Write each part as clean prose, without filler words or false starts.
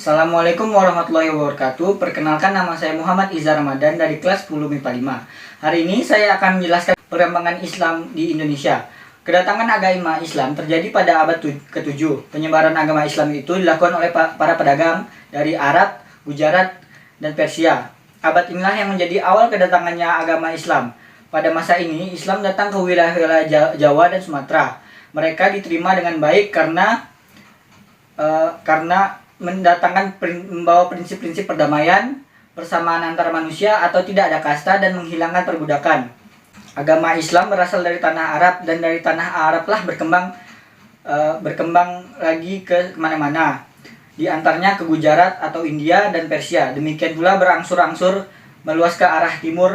Assalamualaikum warahmatullahi wabarakatuh. Perkenalkan, nama saya Muhammad Iza Ramadan dari kelas 10 MIPA 5. Hari ini saya akan menjelaskan perkembangan Islam di Indonesia. Kedatangan agama Islam terjadi pada abad ke-7. Penyebaran agama Islam itu dilakukan oleh para pedagang dari Arab, Gujarat, dan Persia. Abad inilah yang menjadi awal kedatangannya agama Islam. Pada masa ini, Islam datang ke wilayah-wilayah Jawa dan Sumatera. Mereka diterima dengan baik karena membawa prinsip-prinsip perdamaian, persamaan antar manusia atau tidak ada kasta dan menghilangkan perbudakan. Agama Islam berasal dari tanah Arab dan dari tanah Arab lah berkembang lagi ke kemana-mana. Di antaranya ke Gujarat atau India dan Persia. Demikian pula berangsur-angsur meluas ke arah timur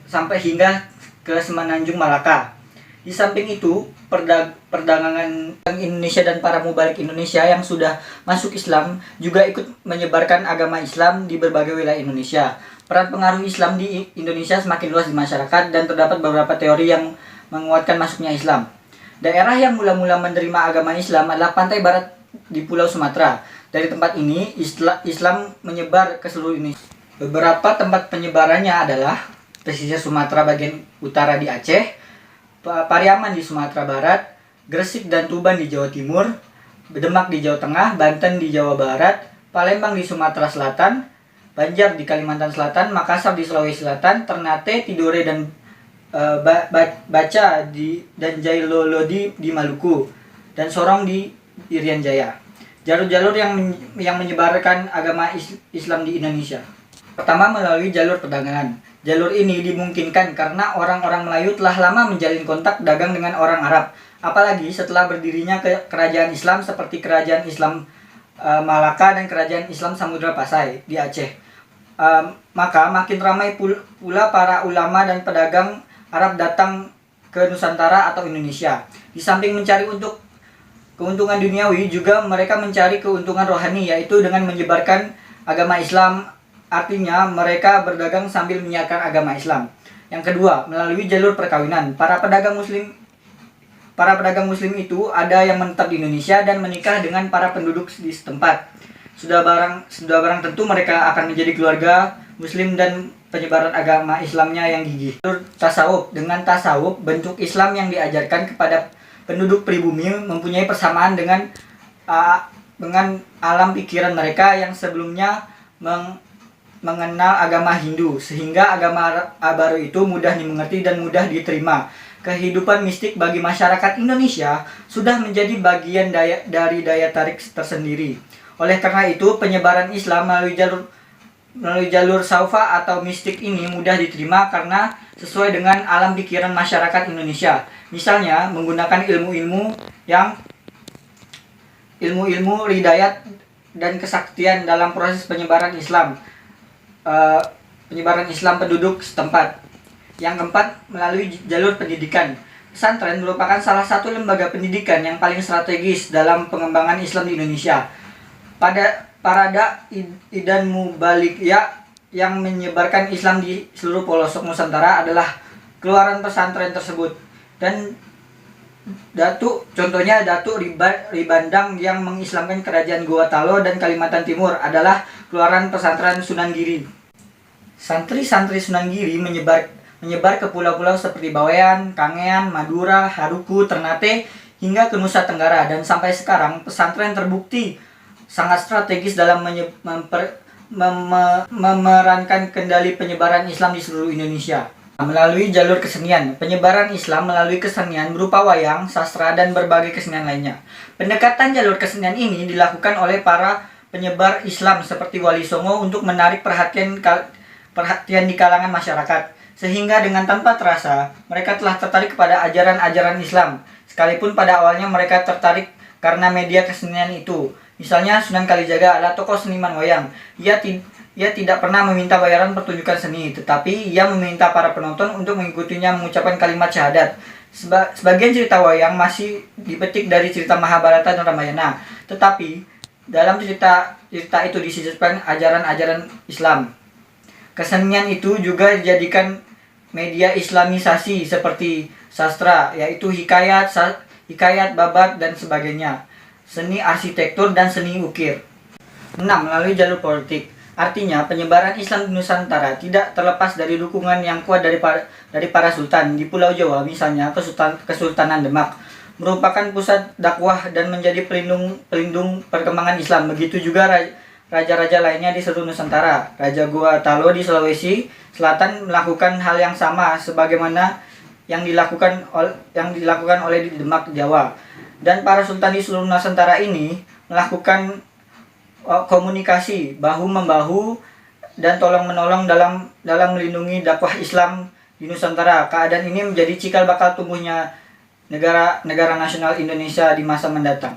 sampai hingga ke Semenanjung Malaka. Di samping itu, perdagangan Indonesia dan para mubalik Indonesia yang sudah masuk Islam juga ikut menyebarkan agama Islam di berbagai wilayah Indonesia. Peran pengaruh Islam di Indonesia semakin luas di masyarakat dan terdapat beberapa teori yang menguatkan masuknya Islam. Daerah yang mula-mula menerima agama Islam adalah pantai barat di Pulau Sumatera. Dari tempat ini, Islam menyebar ke seluruh Indonesia. Beberapa tempat penyebarannya adalah pesisir Sumatera bagian utara di Aceh, Pariaman di Sumatera Barat, Gresik dan Tuban di Jawa Timur, Demak di Jawa Tengah, Banten di Jawa Barat, Palembang di Sumatera Selatan, Banjar di Kalimantan Selatan, Makassar di Sulawesi Selatan, Ternate, Tidore dan Baca dan Jailolo di Maluku, dan Sorong di Irian Jaya. Jalur-jalur yang menyebarkan agama Islam di Indonesia. Pertama, melalui jalur perdagangan. Jalur ini dimungkinkan karena orang-orang Melayu telah lama menjalin kontak dagang dengan orang Arab. Apalagi setelah berdirinya kerajaan Islam seperti Kerajaan Islam Malaka dan Kerajaan Islam Samudra Pasai di Aceh. Maka makin ramai pula para ulama dan pedagang Arab datang ke Nusantara atau Indonesia. Di samping mencari untuk keuntungan duniawi, juga mereka mencari keuntungan rohani, yaitu dengan menyebarkan agama Islam. Artinya mereka berdagang sambil menyiarkan agama Islam. Yang kedua, melalui jalur perkawinan. Para pedagang muslim itu ada yang menetap di Indonesia dan menikah dengan para penduduk di setempat. Sudah barang tentu mereka akan menjadi keluarga muslim dan penyebaran agama Islamnya yang gigih. Jalur tasawuf. Dengan tasawuf, bentuk Islam yang diajarkan kepada penduduk pribumi mempunyai persamaan dengan alam pikiran mereka yang sebelumnya mengenal agama Hindu, sehingga agama baru itu mudah dimengerti dan mudah diterima. Kehidupan mistik bagi masyarakat Indonesia sudah menjadi bagian dari daya tarik tersendiri. Oleh karena itu, penyebaran Islam melalui jalur saufa atau mistik ini mudah diterima karena sesuai dengan alam pikiran masyarakat Indonesia. Misalnya, menggunakan ilmu-ilmu hidayat dan kesaktian dalam proses penyebaran Islam penduduk setempat. Yang keempat, melalui jalur pendidikan. Pesantren merupakan salah satu lembaga pendidikan yang paling strategis dalam pengembangan Islam di Indonesia. Pada Parada Idan Mubalikya yang menyebarkan Islam di seluruh pelosok Nusantara adalah keluaran pesantren tersebut. Dan contohnya Datuk Ribandang yang mengislamkan kerajaan Gorontalo dan Kalimantan Timur adalah keluaran pesantren Sunan Giri. Santri-santri Sunan Giri menyebar ke pulau-pulau seperti Bawean, Kangean, Madura, Haruku, Ternate, hingga ke Nusa Tenggara. Dan sampai sekarang pesantren terbukti sangat strategis dalam memerankan kendali penyebaran Islam di seluruh Indonesia. Melalui jalur kesenian, penyebaran Islam melalui kesenian berupa wayang, sastra, dan berbagai kesenian lainnya. Pendekatan jalur kesenian ini dilakukan oleh para penyebar Islam seperti Wali Songo untuk menarik perhatian di kalangan masyarakat, sehingga dengan tanpa terasa mereka telah tertarik kepada ajaran-ajaran Islam, sekalipun pada awalnya mereka tertarik karena media kesenian itu. Misalnya Sunan Kalijaga adalah tokoh seniman wayang. Ia tidak pernah meminta bayaran pertunjukan seni, tetapi ia meminta para penonton untuk mengikutinya mengucapkan kalimat syahadat. Sebagian cerita wayang masih dipetik dari cerita Mahabharata dan Ramayana, tetapi dalam cerita itu disisipkan ajaran-ajaran Islam. Kesenian itu juga dijadikan media islamisasi seperti sastra, yaitu hikayat, babat, dan sebagainya, seni arsitektur, dan seni ukir. Melalui jalur politik. Artinya, penyebaran Islam di Nusantara tidak terlepas dari dukungan yang kuat dari para sultan. Di Pulau Jawa, misalnya Kesultanan Demak, merupakan pusat dakwah dan menjadi pelindung perkembangan Islam. Begitu juga raja-raja lainnya di seluruh Nusantara. Raja Gua Talo di Sulawesi Selatan melakukan hal yang sama sebagaimana yang dilakukan oleh di Demak, Jawa. Dan para sultan di seluruh Nusantara ini melakukan komunikasi bahu-membahu dan tolong-menolong dalam melindungi dakwah Islam di Nusantara. Keadaan ini menjadi cikal bakal tumbuhnya negara nasional Indonesia di masa mendatang.